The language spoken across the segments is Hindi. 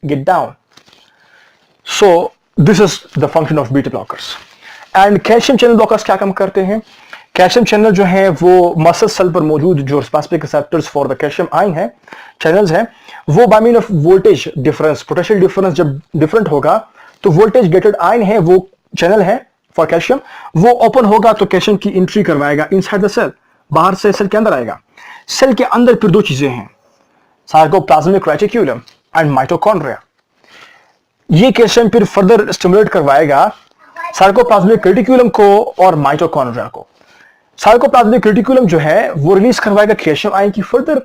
get down. So this is the function of beta blockers. And calcium channel blockers क्या काम करते हैं? कैल्शियम चैनल जो है वो मसल सेल पर मौजूद जो specific receptors for the calcium ion है, चैनल्स हैं, वो by mean of voltage difference, potential difference जब डिफरेंट होगा तो वोल्टेज गेटेड आयन है, वो चैनल है फॉर कैल्शियम, वो ओपन होगा तो कैल्शियम की एंट्री करवाएगा इनसाइड द सेल, बाहर से सेल के अंदर आएगा। सेल के अंदर फिर दो चीजें हैं, सार्कोप्लाज्मिक रेटिक्यूलम एंड माइटोकॉन्ड्रिया। ये कैल्शियम फिर फर्दर स्टिमुलेट करवाएगा सार्कोप्लाज्मिक रेटिक्यूलम को और माइटोकॉन्ड्रिया को। सार्कोप्लाज्मिक रेटिक्यूलम जो है वो रिलीज करवाएगा कैल्शियम आयन की फर्दर,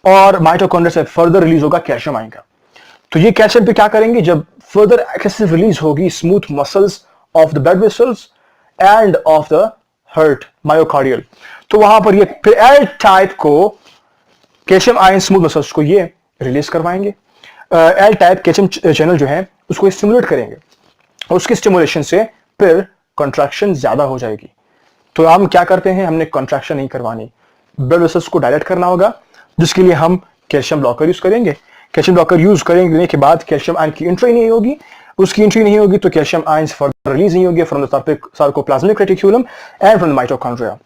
और माइटोकॉन्ड्रिया से फर्दर रिलीज होगा कैल्शियम आयन का। तो ये कैल्शियम पे क्या करेंगे, जब फर्दर एक्सेसिव रिलीज होगी smooth muscles of the blood vessels end of the heart myocardial, तो वहां पर ये फिर एल टाइप को कैल्शियम आयन स्मूथ मसल्स को ये रिलीज करवाएंगे। एल टाइप कैल्शियम चैनल जो है उसको स्टिमुलेट करेंगे, और उसके स्टिमुलेशन से फिर कॉन्ट्रैक्शन ज्यादा हो जाएगी। तो हम क्या करते हैं, हमने कॉन्ट्रैक्शन नहीं करवानी, ब्लड वेसल्स को डायलेट करना होगा, जिसके लिए हम कैल्शियम ब्लॉकर यूज करेंगे। कैल्शियम ब्लॉकर यूज करने के बाद कैल्शियम आयन की एंट्री नहीं होगी, उसकी एंट्री नहीं होगी तो कैल्शियम आयंस फर्दर रिलीज नहीं होगी from the sarcoplasmic reticulum and from the mitochondria.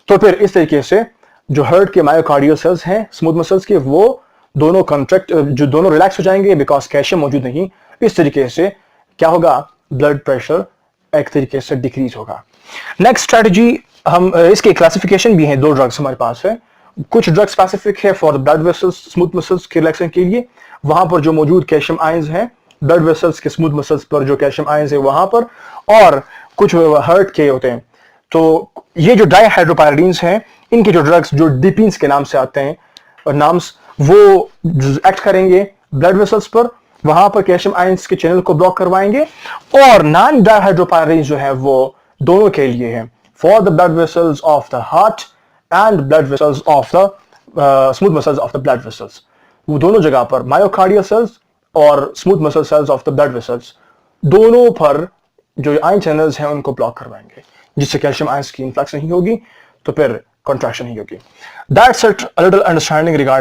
तो फिर इस तरीके से जो हार्ट के मायोकार्डियल सेल्स हैं स्मूथ मसल्स के, वो दोनों कॉन्ट्रैक्ट जो दोनों रिलैक्स हो जाएंगे बिकॉज कैल्शियम मौजूद नहीं। इस तरीके से क्या होगा, ब्लड प्रेशर एक तरीके से डिक्रीज होगा। नेक्स्ट स्ट्रेटजी, हम इसके क्लासिफिकेशन भी हैं, दो ड्रग्स हमारे पास है। कुछ ड्रग स्पेसिफिक है for the blood vessels smooth muscles के रिलैक्सेशन के लिए, वहां पर जो मौजूद कैल्शियम आयंस हैं ब्लड वेसल्स के स्मूथ मसल्स पर जो कैल्शियम आयंस है वहां पर, और कुछ हार्ट के होते हैं। तो ये जो डाइहाइड्रोपायरिडीन्स हैं, इनके जो ड्रग्स जो डिपीन्स के नाम से आते हैं और नाम्स, वो एक्ट करेंगे ब्लड वेसल्स पर, वहां पर कैल्शियम आयंस के चैनल को ब्लॉक करवाएंगे। और नॉन डाइहाइड्रोपायरिडीन्स जो है वो दोनों के लिए है, for the blood vessels of the heart and blood vessels of the smooth muscles of the blood vessels. वो दोनों जगह पर मायोकार्डियल सेल्स और smooth muscle cells of the blood vessels, दोनों पर जो आयन चैनल्स हैं उनको ब्लॉक करवाएंगे, जिससे कैल्शियम आयंस की इन्फ्लक्स नहीं होगी, तो फिर कॉन्ट्रैक्शन नहीं होगी। That's it, a little understanding regarding